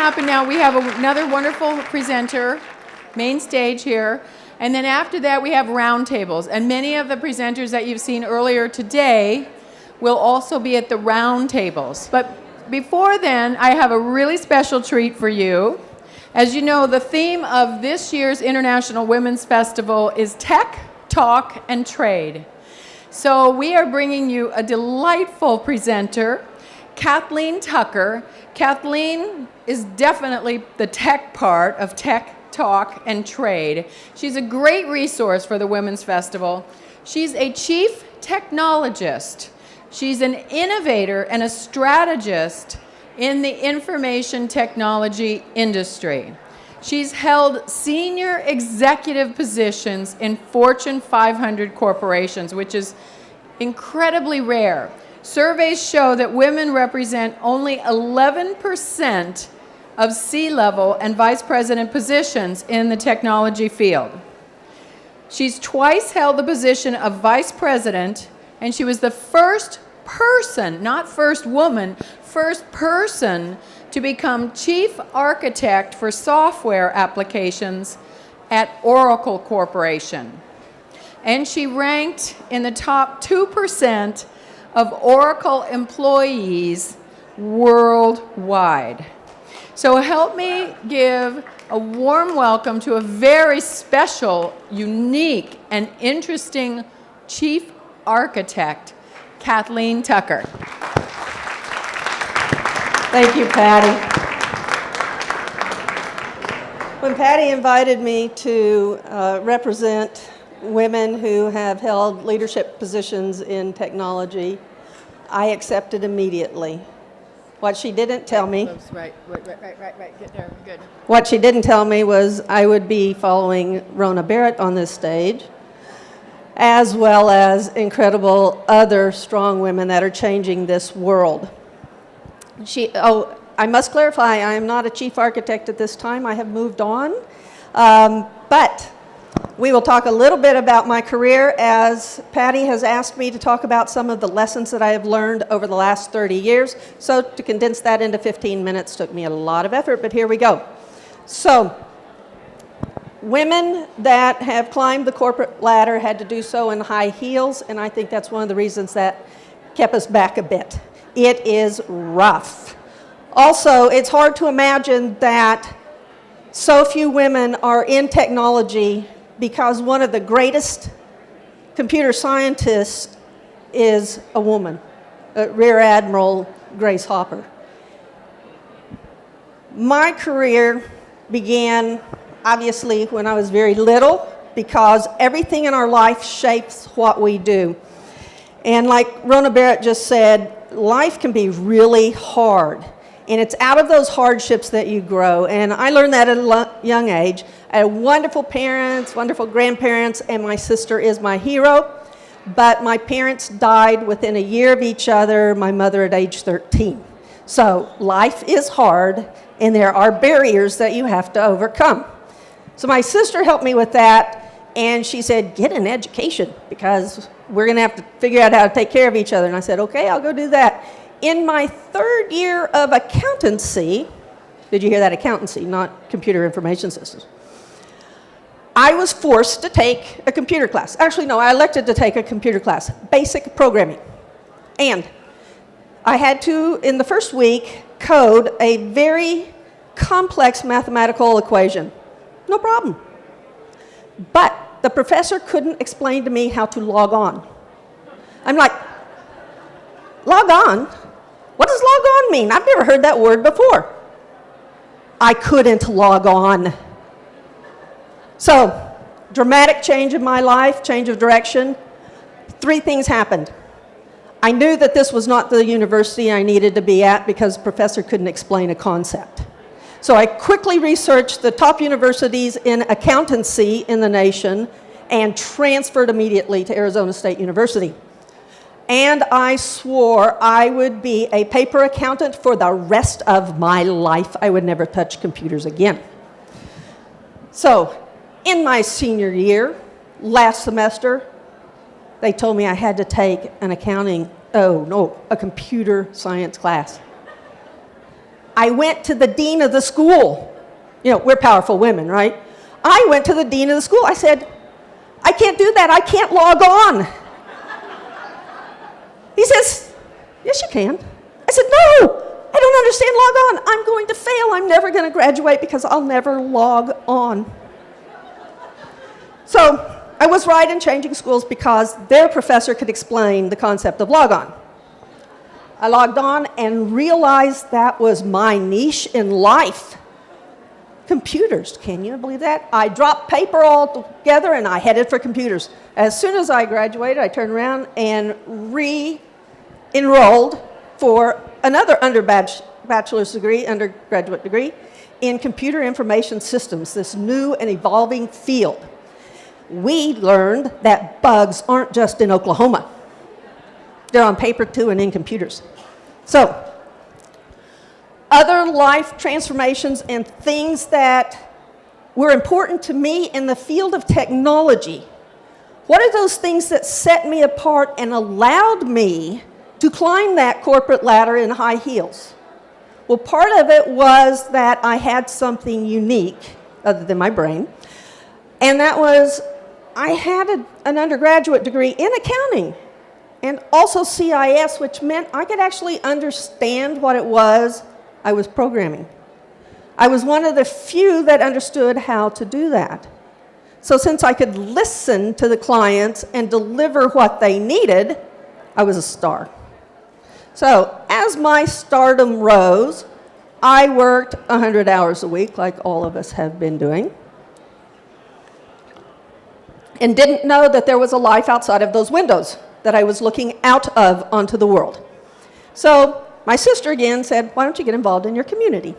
up, and now we have another wonderful presenter, main stage here. And then after that, we have roundtables. And many of the presenters that you've seen earlier today will also be at the roundtables. But before then, I have a really special treat for you. As you know, the theme of this year's International Women's Festival is Tech, Talk, and Trade. So we are bringing you a delightful presenter, Kathleen Tucker. Kathleen is definitely the tech part of Tech, Talk, and Trade. She's a great resource for the Women's Festival. She's a chief technologist. She's an innovator and a strategist in the information technology industry. She's held senior executive positions in Fortune 500 corporations, which is incredibly rare. Surveys show that women represent only 11% of C-level and vice president positions in the technology field. She's twice held the position of vice president, and she was the first person, not first woman, first person to become chief architect for software applications at Oracle Corporation. And she ranked in the top 2% of Oracle employees worldwide. So help me give a warm welcome to a very special, unique, and interesting chief architect, Kathleen Tucker. Thank you, Patty. When Patty invited me to represent women who have held leadership positions in technology, I accepted immediately. What she didn't tell me, Right. Get there. Good. What she didn't tell me was I would be following Rona Barrett on this stage, as well as incredible other strong women that are changing this world. I must clarify, I am not a chief architect at this time. I have moved on. But we will talk a little bit about my career, as Patty has asked me to talk about some of the lessons that I have learned over the last 30 years. So to condense that into 15 minutes took me a lot of effort, but here we go. So women that have climbed the corporate ladder had to do so in high heels, and I think that's one of the reasons that kept us back a bit. It is rough. Also, it's hard to imagine that so few women are in technology because one of the greatest computer scientists is a woman, Rear Admiral Grace Hopper. My career began, obviously, when I was very little, because everything in our life shapes what we do. And like Rona Barrett just said, life can be really hard, and it's out of those hardships that you grow. And I learned that at a young age. I had wonderful parents, wonderful grandparents, and my sister is my hero. But my parents died within a year of each other, my mother at age 13. So life is hard, and there are barriers that you have to overcome. So my sister helped me with that, and she said, get an education, because we're going to have to figure out how to take care of each other. And I said, okay, I'll go do that. In my third year of accountancy, did you hear that? Accountancy, not computer information systems. I was forced to take a computer class. Actually, no, I elected to take a computer class, basic programming. And I had to, in the first week, code a very complex mathematical equation. No problem. But the professor couldn't explain to me how to log on. I'm like, log on? What does log on mean? I've never heard that word before. I couldn't log on. So, dramatic change in my life, change of direction. 3 things happened. I knew that this was not the university I needed to be at because the professor couldn't explain a concept. So I quickly researched the top universities in accountancy in the nation and transferred immediately to Arizona State University. And I swore I would be a paper accountant for the rest of my life. I would never touch computers again. So in my senior year, last semester, they told me I had to take an a computer science class. I went to the dean of the school. You know, we're powerful women, right? I went to the dean of the school. I said, I can't do that. I can't log on. He says, yes, you can. I said, no, I don't understand log on. I'm going to fail. I'm never going to graduate because I'll never log on. So I was right in changing schools because their professor could explain the concept of log on. I logged on and realized that was my niche in life. Computers, can you believe that? I dropped paper altogether and I headed for computers. As soon as I graduated, I turned around and re-enrolled for another bachelor's degree, undergraduate degree, in computer information systems, this new and evolving field. We learned that bugs aren't just in Oklahoma. They're on paper too and in computers. So, other life transformations and things that were important to me in the field of technology. What are those things that set me apart and allowed me to climb that corporate ladder in high heels? Well, part of it was that I had something unique, other than my brain, and that was I had an undergraduate degree in accounting and also CIS, which meant I could actually understand what it was I was programming. I was one of the few that understood how to do that. So since I could listen to the clients and deliver what they needed, I was a star. So as my stardom rose, I worked 100 hours a week, like all of us have been doing, and didn't know that there was a life outside of those windows that I was looking out of onto the world. So my sister again said, why don't you get involved in your community?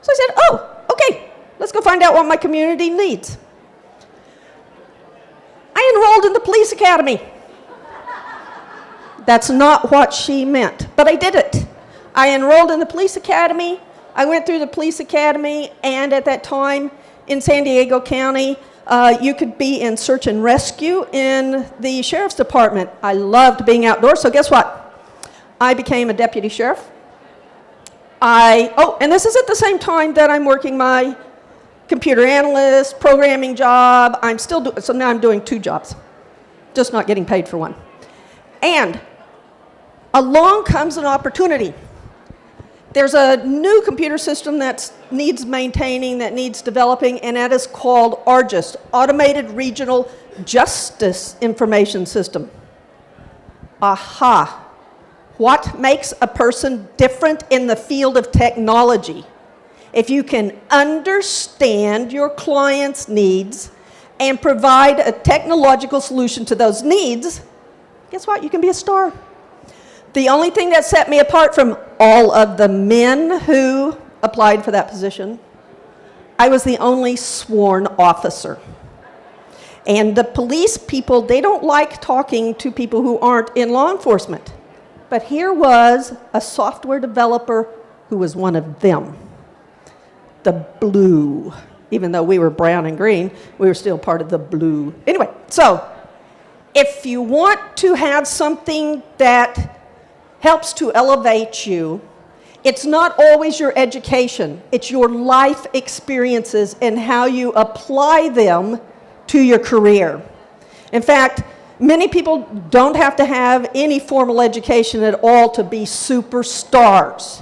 So I said, oh, okay, let's go find out what my community needs. I enrolled in the police academy. That's not what she meant, but I did it. I enrolled in the police academy. I went through the police academy, and at that time in San Diego County, you could be in search and rescue in the sheriff's department. I loved being outdoors, so guess what? I became a deputy sheriff. And this is at the same time that I'm working my computer analyst, programming job. So now I'm doing 2 jobs, just not getting paid for one. And along comes an opportunity. There's a new computer system that needs maintaining, that needs developing, and that is called ARGIS, Automated Regional Justice Information System. Aha! What makes a person different in the field of technology? If you can understand your client's needs and provide a technological solution to those needs, guess what? You can be a star. The only thing that set me apart from all of the men who applied for that position, I was the only sworn officer. And the police people, they don't like talking to people who aren't in law enforcement. But here was a software developer who was one of them. The blue. Even though we were brown and green, we were still part of the blue. Anyway, so if you want to have something that helps to elevate you, it's not always your education. It's your life experiences and how you apply them to your career. In fact, many people don't have to have any formal education at all to be superstars.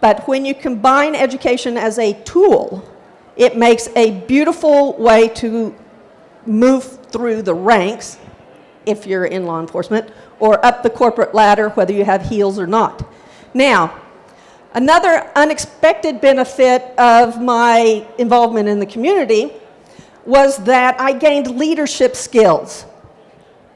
But when you combine education as a tool, it makes a beautiful way to move through the ranks, if you're in law enforcement, or up the corporate ladder, whether you have heels or not. Now, another unexpected benefit of my involvement in the community was that I gained leadership skills.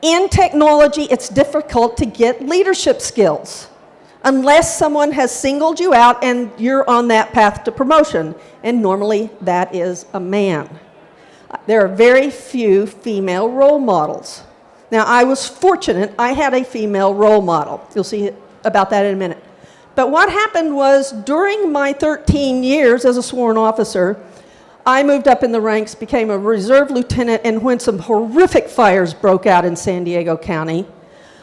In technology, it's difficult to get leadership skills unless someone has singled you out and you're on that path to promotion, and normally that is a man. There are very few female role models. Now, I was fortunate, I had a female role model. You'll see about that in a minute. But what happened was, during my 13 years as a sworn officer, I moved up in the ranks, became a reserve lieutenant, and when some horrific fires broke out in San Diego County,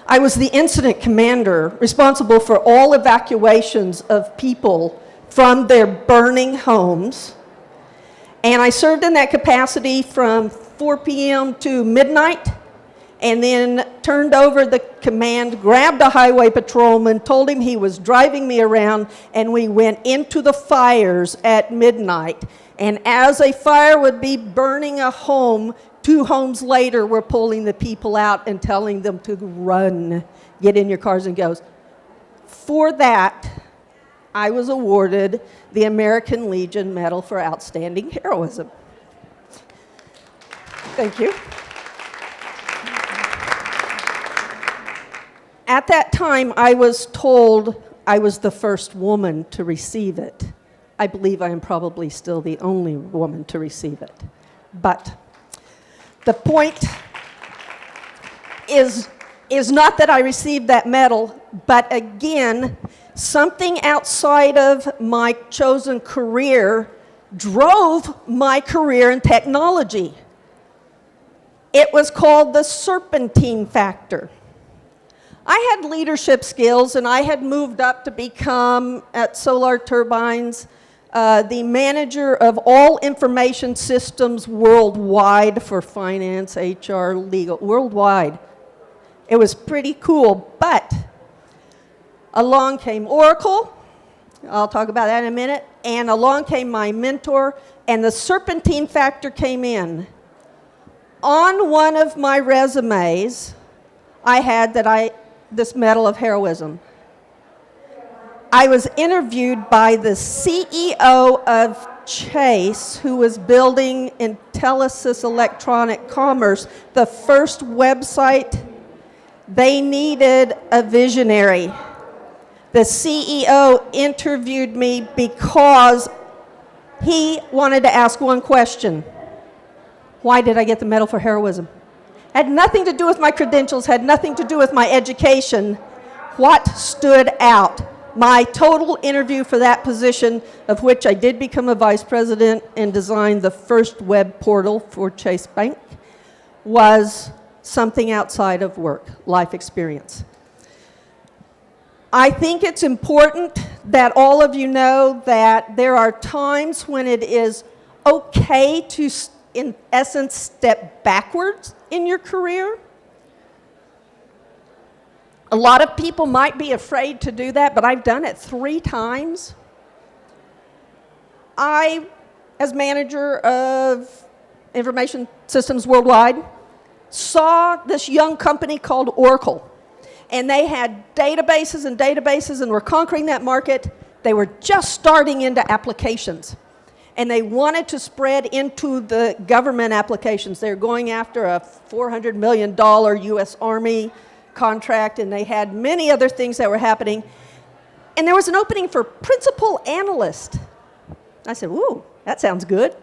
I was the incident commander responsible for all evacuations of people from their burning homes. And I served in that capacity from 4 p.m. to midnight, and then turned over the command, grabbed a highway patrolman, told him he was driving me around, and we went into the fires at midnight. And as a fire would be burning a home, 2 homes later, we're pulling the people out and telling them to run, get in your cars and go. For that, I was awarded the American Legion Medal for Outstanding Heroism. Thank you. At that time, I was told I was the first woman to receive it. I believe I am probably still the only woman to receive it. But the point is not that I received that medal, but again, something outside of my chosen career drove my career in technology. It was called the serpentine factor. I had leadership skills, and I had moved up to become, at Solar Turbines, the manager of all information systems worldwide for finance, HR, legal, worldwide. It was pretty cool, but along came Oracle. I'll talk about that in a minute. And along came my mentor, and the serpentine factor came in. On one of my resumes, I had this Medal of Heroism. I was interviewed by the CEO of Chase, who was building Intellisys Electronic Commerce, the first website. They needed a visionary. The CEO interviewed me because he wanted to ask one question. Why did I get the Medal for Heroism? Had nothing to do with my credentials, had nothing to do with my education. What stood out? My total interview for that position, of which I did become a vice president and designed the first web portal for Chase Bank, was something outside of work, life experience. I think it's important that all of you know that there are times when it is okay to, in essence, step backwards in your career. A lot of people might be afraid to do that, but I've done it 3 times. I, as manager of information systems worldwide, saw this young company called Oracle. And they had databases and databases and were conquering that market. They were just starting into applications. And they wanted to spread into the government applications. They were going after a $400 million U.S. Army contract, and they had many other things that were happening. And there was an opening for principal analyst. I said, ooh, that sounds good.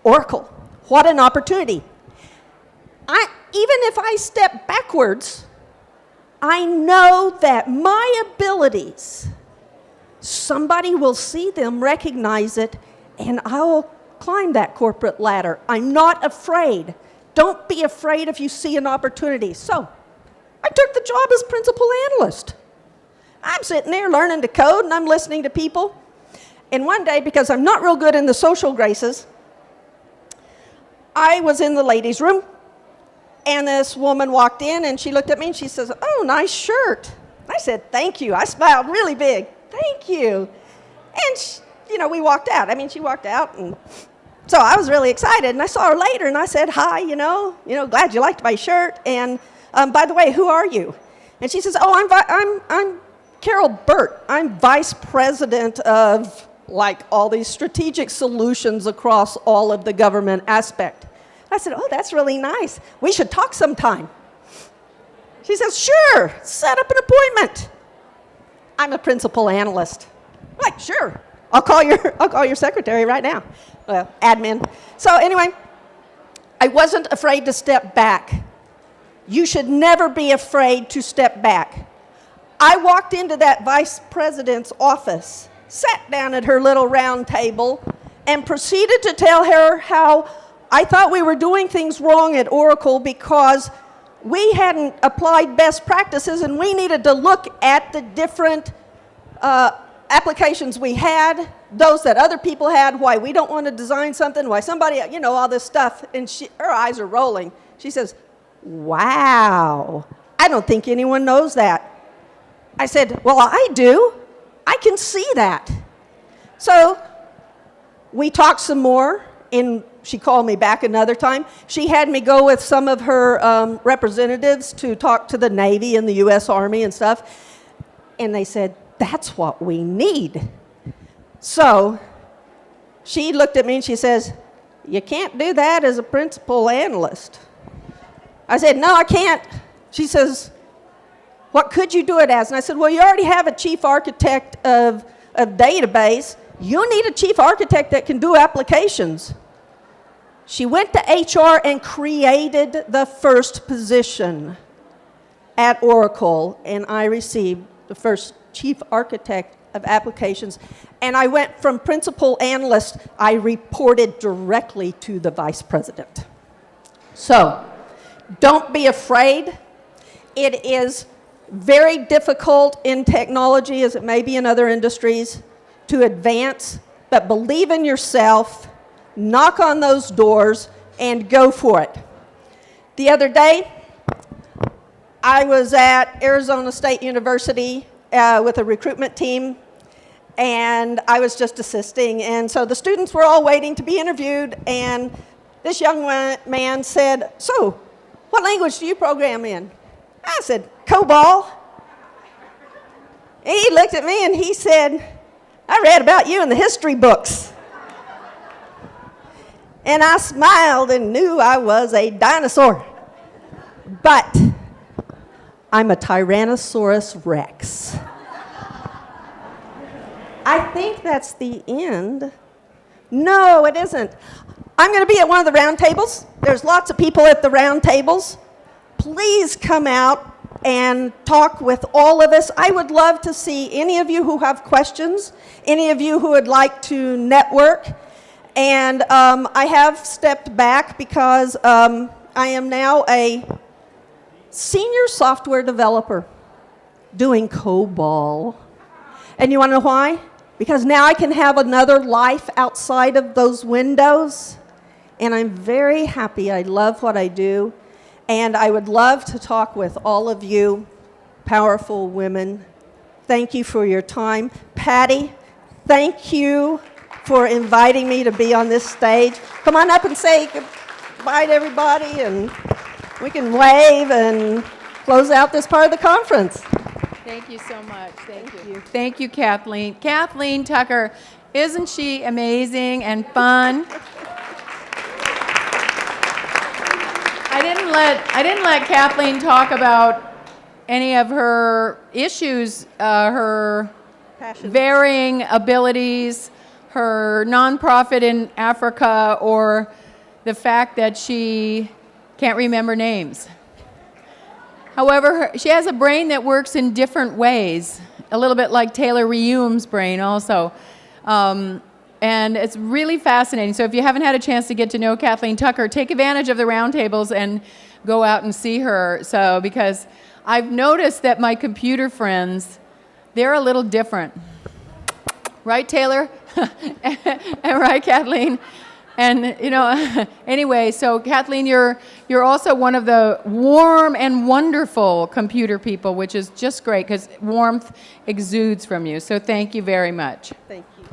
Oracle, what an opportunity. Even if I step backwards, I know that my abilities, somebody will see them, recognize it, and I will climb that corporate ladder. I'm not afraid. Don't be afraid if you see an opportunity. So I took the job as principal analyst. I'm sitting there learning to code, and I'm listening to people. And one day, because I'm not real good in the social graces, I was in the ladies' room, and this woman walked in, and she looked at me, and she says, oh, nice shirt. I said, thank you. I smiled really big. Thank you. And we walked out. She walked out, and so I was really excited. And I saw her later, and I said, hi, glad you liked my shirt. And by the way, who are you? And she says, oh, I'm Carol Burt. I'm vice president of all these strategic solutions across all of the government aspect. I said, oh, that's really nice. We should talk sometime. She says, sure, set up an appointment. I'm a principal analyst. I'm like, sure. I'll call your secretary right now. Well, admin. So anyway, I wasn't afraid to step back. You should never be afraid to step back. I walked into that vice president's office, sat down at her little round table, and proceeded to tell her how I thought we were doing things wrong at Oracle because we hadn't applied best practices, and we needed to look at the different applications we had those that other people had, why we don't want to design something, why somebody, all this stuff. And her eyes are rolling. She says, wow, I don't think anyone knows that. I said, well, I do. I can see that. So we talked some more, and she called me back another time. She had me go with some of her representatives to talk to the Navy and the U.S. Army and stuff. And they said, that's what we need. So she looked at me and she says, you can't do that as a principal analyst. I said, no, I can't. She says, what could you do it as? And I said, well, you already have a chief architect of database. You need a chief architect that can do applications. She went to HR and created the first position at Oracle, and I received the first chief architect of applications. And I went from principal analyst, I reported directly to the vice president. So, don't be afraid. It is very difficult in technology, as it may be in other industries, to advance, but believe in yourself, knock on those doors, and go for it. The other day, I was at Arizona State University with a recruitment team, and I was just assisting. And so the students were all waiting to be interviewed, and this young man said, so, what language do you program in? I said, COBOL. And he looked at me and he said, I read about you in the history books. And I smiled and knew I was a dinosaur. But I'm a Tyrannosaurus Rex. I think that's the end. No, it isn't. I'm going to be at one of the round tables. There's lots of people at the round tables. Please come out and talk with all of us. I would love to see any of you who have questions, any of you who would like to network. And I have stepped back because I am now a senior software developer doing COBOL. And you want to know why? Because now I can have another life outside of those windows. And I'm very happy. I love what I do. And I would love to talk with all of you, powerful women. Thank you for your time. Patty, thank you for inviting me to be on this stage. Come on up and say goodbye to everybody, and we can wave and close out this part of the conference. Thank you so much. Thank you. Thank you, Kathleen. Kathleen Tucker, isn't she amazing and fun? I didn't let Kathleen talk about any of her issues, her Passion. varying abilities, her nonprofit in Africa, or the fact that she can't remember names. However, she has a brain that works in different ways, a little bit like Taylor Reum's brain also. And it's really fascinating. So if you haven't had a chance to get to know Kathleen Tucker, take advantage of the roundtables and go out and see her. So because I've noticed that my computer friends, they're a little different. Right, Taylor? And right, Kathleen? And, anyway, so Kathleen, you're also one of the warm and wonderful computer people, which is just great because warmth exudes from you. So thank you very much. Thank you.